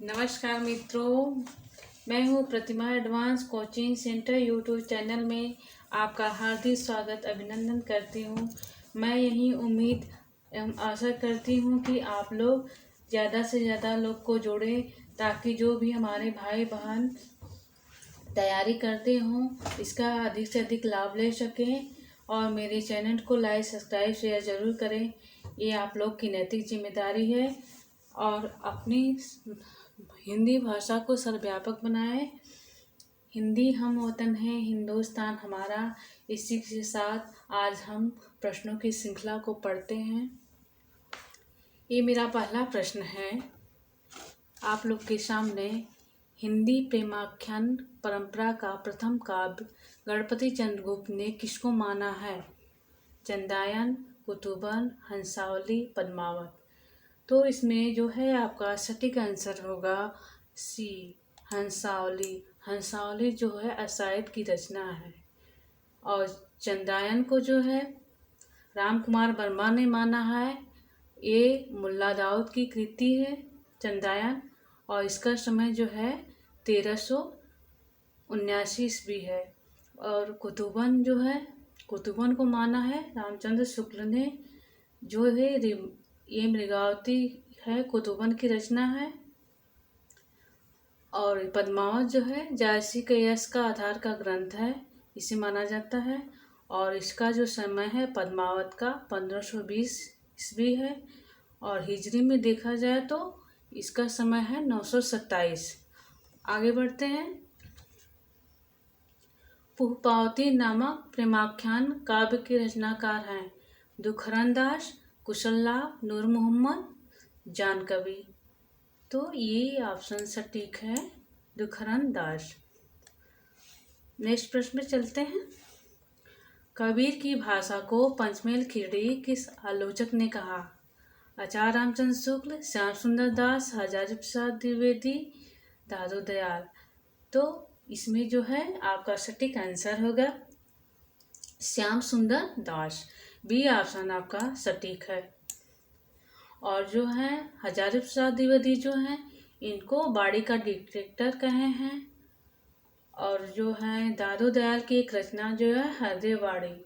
नमस्कार मित्रों, मैं हूँ Pratima advance coaching centre YouTube channel में आपका हार्दिक स्वागत अभिनंदन करती हूँ। मैं यही उम्मीद एवं आशा करती हूँ कि आप लोग ज़्यादा से ज़्यादा लोग को जोड़ें ताकि जो भी हमारे भाई बहन तैयारी करते हों इसका अधिक से अधिक लाभ ले सकें। और मेरे चैनल को लाइक सब्सक्राइब शेयर ज़रूर करें, ये आप लोग की नैतिक जिम्मेदारी है। और अपनी हिंदी भाषा को सर्वव्यापक बनाएं। हिंदी हम वतन है, हिंदुस्तान हमारा। इसी के साथ आज हम प्रश्नों की श्रृंखला को पढ़ते हैं। ये मेरा पहला प्रश्न है आप लोग के सामने। हिंदी प्रेमाख्यान परंपरा का प्रथम काव्य गणपति चंद्रगुप्त ने किसको माना है? चंदायन, कुतुबन, हंसावली, पद्मावत। तो इसमें जो है आपका सटीक आंसर होगा सी, हंसावली। हंसावली जो है अशायद की रचना है। और चंदायन को जो है राम कुमार वर्मा ने माना है। ये मुल्ला दाऊद की कृति है चंदायन, और इसका समय जो है 1379 ईस्वी है। और कुतुबन जो है, कुतुबन को माना है रामचंद्र शुक्ल ने। जो है ये मृगावती है, कुतुबन की रचना है। और पद्मावत जो है जायसी के यश का आधार का ग्रंथ है, इसे माना जाता है। और इसका जो समय है पद्मावत का 1520 ईस्वी है। और हिजरी में देखा जाए तो इसका समय है 927। आगे बढ़ते हैं। पुष्पावती नामक प्रेमाख्यान काव्य के रचनाकार हैं दुखरन दास, कुशललाल, नूर मोहम्मद, जान कवि। तो ये ऑप्शन सटीक है, दुखरन दास। नेक्स्ट प्रश्न में चलते हैं। कबीर की भाषा को पंचमेल खिचड़ी किस आलोचक ने कहा? आचार्य रामचंद्र शुक्ल, श्याम सुंदर दास, हजारी प्रसाद द्विवेदी, दादू दयाल। तो इसमें जो है आपका सटीक आंसर होगा श्याम सुंदर दास। बी ऑप्शन आपका सटीक है। और जो है हजारी प्रसाद द्विवेदी जो हैं इनको बाड़ी का डिटेक्टर कहे हैं। और जो है दादू दयाल की एक रचना जो है हृदय बाड़ी।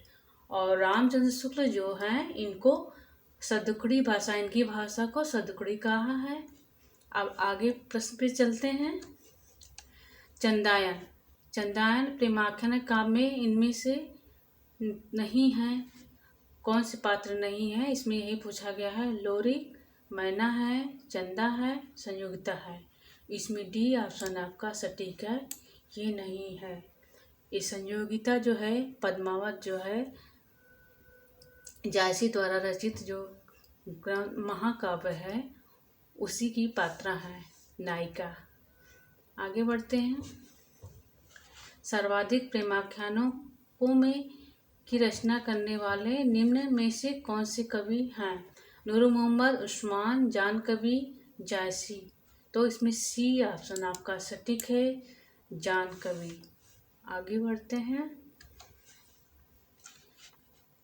और रामचंद्र शुक्ल जो हैं इनको सदुकड़ी भाषा, इनकी भाषा को सदुकड़ी कहा है। अब आगे प्रश्न पे चलते हैं। चंदायन, चंदायन प्रेमाख्यान काव्य में इनमें से नहीं है। कौन से पात्र नहीं है इसमें यही पूछा गया है। लोरिक, मैना है, चंदा है, संयोगिता है। इसमें डी ऑप्शन आपका सटीक है, ये नहीं है। ये संयोगिता जो है पद्मावत जो है जायसी द्वारा रचित जो महाकाव्य है उसी की पात्रा है, नायिका। आगे बढ़ते हैं। सर्वाधिक प्रेमाख्यानों को में की रचना करने वाले निम्न में से कौन से कवि हैं? नूर मोहम्मद, उस्मान, जान कवि, जायसी। तो इसमें सी ऑप्शन आपका सटीक है, जान कवि। आगे बढ़ते हैं।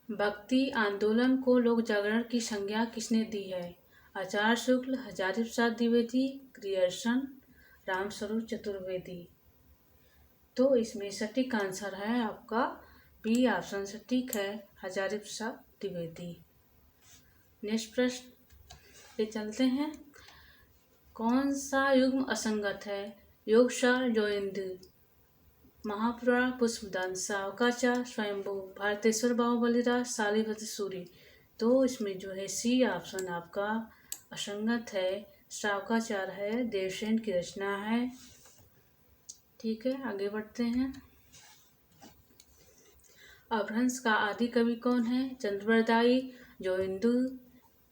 भक्ति आंदोलन को लोक जागरण की संज्ञा किसने दी है? आचार्य शुक्ल, हजारी प्रसाद द्विवेदी, ग्रियर्सन, रामस्वरूप चतुर्वेदी। तो इसमें सटीक आंसर है आपका बी ऑप्शन सटीक है, हजारी प्रसाद द्विवेदी। नेक्स्ट प्रश्न पे चलते हैं। कौन सा युग्म असंगत है? योगशाल, जोइंदु, महापुराण, पुष्पदान, सावकाचार, स्वयंभू, भारतेश्वर बाहुबलिराज, शालिभद्र सूरी। तो इसमें जो है सी ऑप्शन आपका असंगत है, सावकाचार है, देवसेन की रचना है। ठीक है, आगे बढ़ते हैं। अपभ्रंश का आदि कवि कौन है? चंद्रवरदायी, जोइंदु,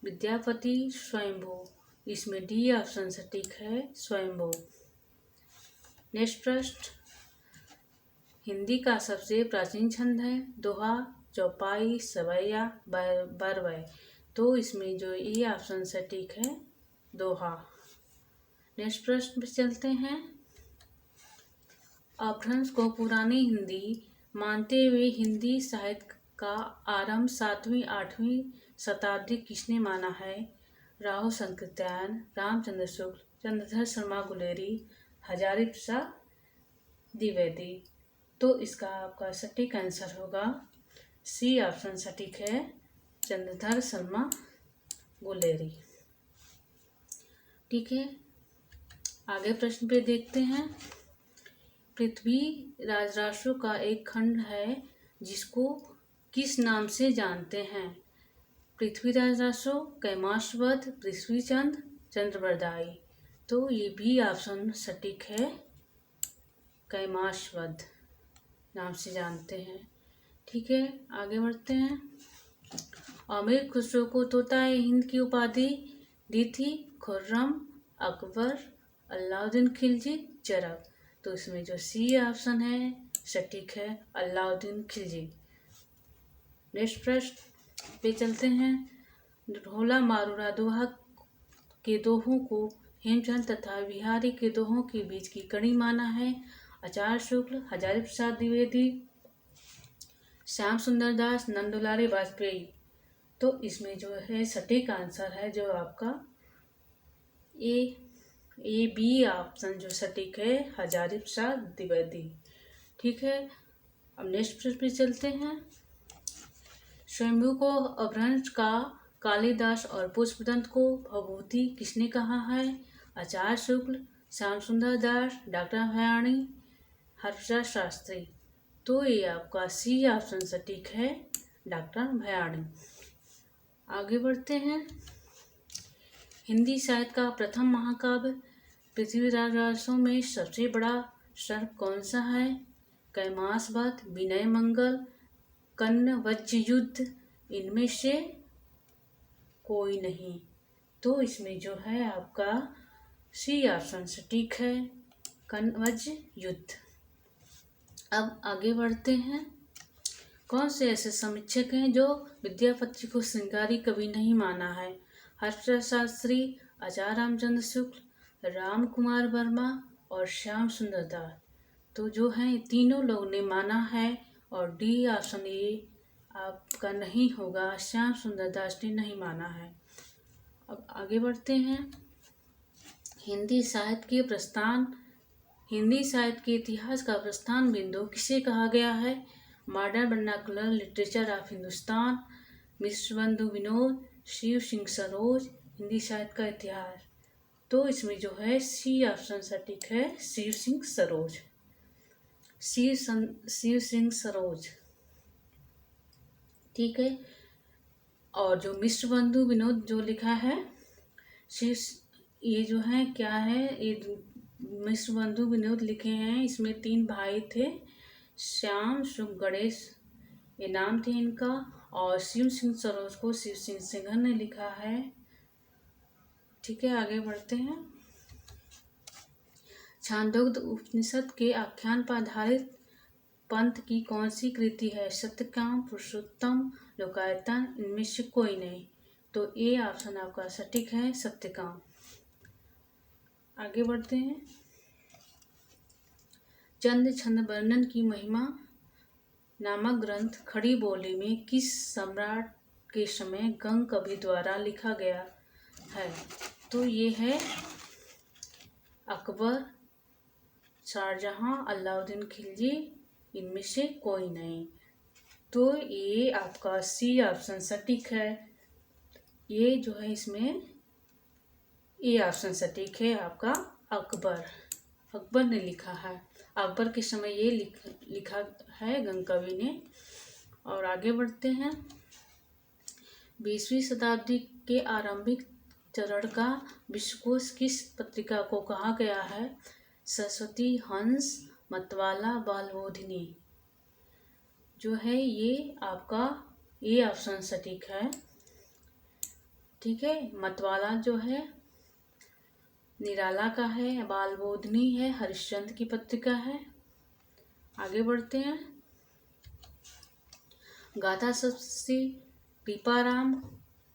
विद्यापति, स्वयंभू। इसमें डी ऑप्शन सटीक है, स्वयंभू। नेक्स्ट प्रश्न। हिंदी का सबसे प्राचीन छंद है दोहा, चौपाई, सवैया, बरवै। तो इसमें जो ये ऑप्शन सटीक है, दोहा। नेक्स्ट प्रश्न पे चलते हैं। अपभ्रंश को पुरानी हिंदी मानते हुए हिंदी साहित्य का आरंभ 7वीं-8वीं शताब्दी किसने माना है? राहु शंकरदयाल, रामचंद्र शुक्ल, चंद्रधर शर्मा गुलेरी, हजारी प्रसाद द्विवेदी। तो इसका आपका सटीक आंसर होगा सी ऑप्शन सटीक है, चंद्रधर शर्मा गुलेरी। ठीक है, आगे प्रश्न पे देखते हैं। पृथ्वी राजराशि का एक खंड है जिसको किस नाम से जानते हैं? पृथ्वीराज रासो, कैमाशवध, पृथ्वीचंद, चंद्रवरदाई। तो ये भी ऑप्शन सटीक है, कैमाशवध नाम से जानते हैं। ठीक है, आगे बढ़ते हैं। अमीर खुसरो को तोताए हिंद की उपाधि दी थी खुर्रम, अकबर, अलाउद्दीन खिलजी, चरक। तो इसमें जो सी ऑप्शन है सटीक है, अलाउद्दीन खिलजी। नेक्स्ट प्रश्न पे चलते हैं। ढोला मारूरा दोहा के दोहों को हेमचंद तथा बिहारी के दोहों के बीच की कड़ी माना है? आचार्य शुक्ल, हजारी प्रसाद द्विवेदी, श्याम सुंदर दास, नंदुलारी वाजपेयी। तो इसमें जो है सटीक आंसर है जो आपका ए बी ऑप्शन जो सटीक है, हजारी प्रसाद द्विवेदी। ठीक है, अब नेक्स्ट प्रश्न पे चलते हैं। स्वयंभू को अपभ्रंश का कालिदास और पुष्पदंत को भभूति किसने कहा है? आचार्य शुक्ल, श्याम सुंदर दास, डॉक्टर भयाणी, हर्षा शास्त्री। तो ये आपका सी ऑप्शन सटीक है, डॉक्टर भयाणी। आगे बढ़ते हैं। हिंदी साहित्य का प्रथम महाकाव्य पृथ्वीराज राजसों में सबसे बड़ा सर्ग कौन सा है? कैमाशवध, विनय मंगल, कन्न वज्र युद्ध, इनमें से कोई नहीं। तो इसमें जो है आपका सी ऑप्शन सटीक है, कन्न वज्र युद्ध। अब आगे बढ़ते हैं। कौन से ऐसे समीक्षक हैं जो विद्यापति को श्रृंगारी कवि नहीं माना है? हर्षा शास्त्री, आचार्य रामचंद्र शुक्ल, राम कुमार वर्मा और श्याम सुंदर दास। तो जो है तीनों लोगों ने माना है और डी ऑप्शन ये आपका नहीं होगा, श्याम सुंदर दास ने नहीं माना है। अब आगे बढ़ते हैं। हिंदी साहित्य के प्रस्थान, हिंदी साहित्य के इतिहास का प्रस्थान बिंदु किसे कहा गया है? Modern vernacular literature of Hindustan, Mishra Bandhu Vinod, Shiv Singh Saroj, Hindi साहित्य का इतिहास। तो इसमें जो है सी ऑप्शन सटीक है, शिव सिंह सरोज, शिव सिंह सरोज। ठीक है, और जो मिश्र बंधु विनोद जो लिखा है शिव, ये जो है क्या है, ये मिश्र बंधु विनोद लिखे हैं। इसमें 3 भाई थे, श्याम शुभ गणेश ये नाम थे इनका, और शिव सिंह सरोज को शिव सिंह सेंगर ने लिखा है। ठीक है, आगे बढ़ते हैं। छांदोग्य उपनिषद के आख्यान पर आधारित पंथ की कौन सी कृति है? सत्यकाम, पुरुषोत्तम, लोकायतन, इनमें से कोई नहीं। तो ए ऑप्शन आपका सटीक है, सत्यकाम। आगे बढ़ते हैं। चंद छंद वर्णन की महिमा नामक ग्रंथ खड़ी बोली में किस सम्राट के समय गंग कवि द्वारा लिखा गया है? तो ये है अकबर, शाहजहां, अलाउद्दीन खिलजी, इनमें से कोई नहीं। तो ये आपका सी ऑप्शन सटीक है, ये जो है इसमें ए ऑप्शन सटीक है आपका, अकबर, अकबर ने लिखा है। अकबर के समय ये लिखा है गंग कवि ने। और आगे बढ़ते हैं। 20वीं शताब्दी के आरंभिक चरण का विश्वकोश किस पत्रिका को कहा गया है? सरस्वती, हंस, मतवाला, बालबोधिनी। जो है ये आपका ए ऑप्शन सटीक है। ठीक है, मतवाला जो है निराला का है, बालबोधिनी है हरिश्चंद्र की पत्रिका है। आगे बढ़ते हैं। गाथा सप्तशती कृपाराम,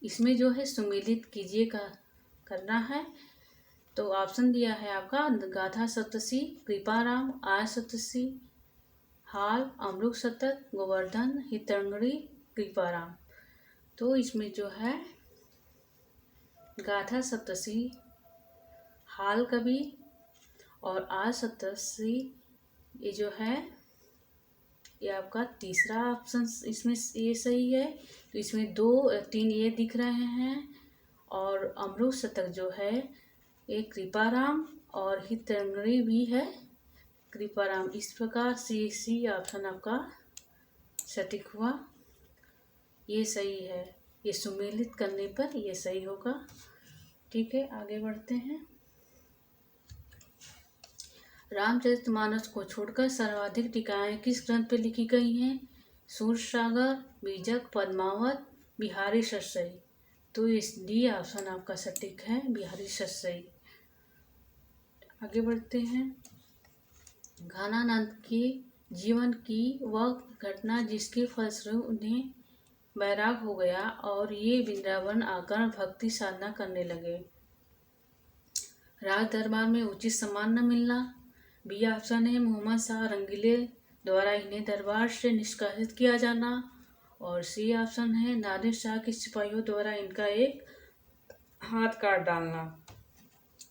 इसमें जो है सुमेलित कीजिए का करना है। तो ऑप्शन दिया है आपका गाथा सप्तशती कृपाराम, आय सप्तशती, हाल, अमृत शतक, गोवर्धन, हितंगड़ी, कृपाराम। तो इसमें जो है गाथा सप्तशती, हाल कभी और असतसी, ये जो है ये आपका तीसरा ऑप्शन इसमें ये सही है। तो इसमें 2-3 ये दिख रहे हैं। और अमृत शतक जो है ये कृपाराम और हितरंगणी भी है कृपाराम। इस प्रकार से सी ऑप्शन आपका सटीक हुआ, ये सही है। ये सुमेलित करने पर ये सही होगा। ठीक है, आगे बढ़ते हैं। रामचरितमानस को छोड़कर सर्वाधिक टीकाएं किस ग्रंथ पर लिखी गई हैं? सूरसागर, बीजक, पद्मावत, बिहारी सस्सई। तो इस डी ऑप्शन आपका सटीक है, बिहारी सस्सई। आगे बढ़ते हैं। घनानंद के जीवन की वह घटना जिसके फलस्वरूप उन्हें वैराग हो गया और ये वृंदावन आकर भक्ति साधना करने लगे। राज दरबार में उचित सम्मान न मिलना। बी ऑप्शन है मोहम्मद शाह रंगीले द्वारा इन्हें दरबार से निष्कासित किया जाना। और सी ऑप्शन है नादिर शाह के सिपाहियों द्वारा इनका एक हाथ काट डालना।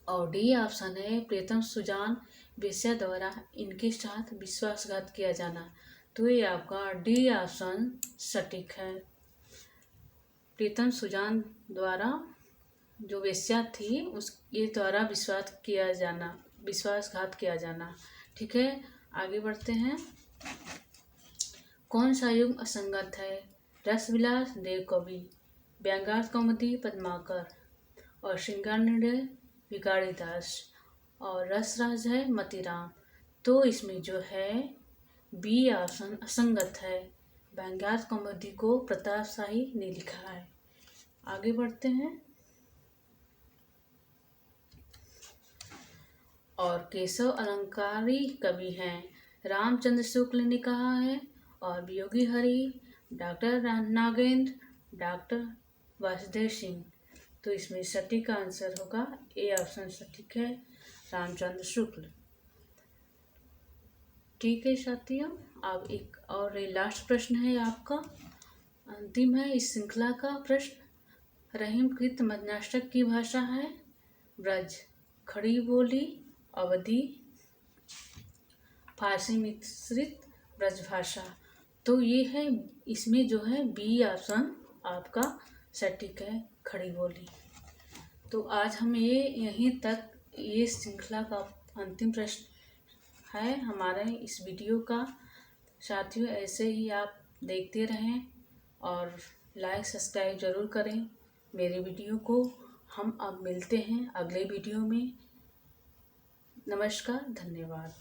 और डी ऑप्शन है प्रीतम सुजान वेश्या द्वारा इनके साथ विश्वासघात किया जाना। तो ये आपका डी ऑप्शन सटीक है। प्रीतम सुजान द्वारा जो वेश्या थी उसके द्वारा विश्वासघात किया जाना। ठीक है, आगे बढ़ते हैं। कौन सा युग असंगत है? रसविलास देवकवि, व्यंग्यार्थ कौमुदी पद्माकर, और श्रृंगार निर्णय भिखारीदास, और रसराज है मतीराम। तो इसमें जो है बी ऑप्शन असंगत है। व्यंग्यार्थ कौमुदी को प्रताप शाही ने लिखा है। आगे बढ़ते हैं। और केशव अलंकारी कवि हैं। रामचंद्र शुक्ल ने कहा है, और वियोगी हरि, डॉक्टर नागेंद्र, डॉक्टर वासुदेव सिंह। तो इसमें सटीक आंसर होगा ए ऑप्शन सटीक है, रामचंद्र शुक्ल। ठीक है साथियों, अब एक और लास्ट प्रश्न है आपका, अंतिम है इस श्रृंखला का प्रश्न। रहीमकृत मध्यनाष्टक की भाषा है ब्रज, खड़ी बोली अवधी, फारसी मिश्रित ब्रजभाषा। तो ये है, इसमें जो है बी ऑप्शन आपका सटीक है, खड़ी बोली। तो आज हम यहीं तक, ये श्रृंखला का अंतिम प्रश्न है हमारे इस वीडियो का। साथियों ऐसे ही आप देखते रहें और लाइक सब्सक्राइब ज़रूर करें मेरे वीडियो को। हम अब मिलते हैं अगले वीडियो में। नमस्कार, धन्यवाद।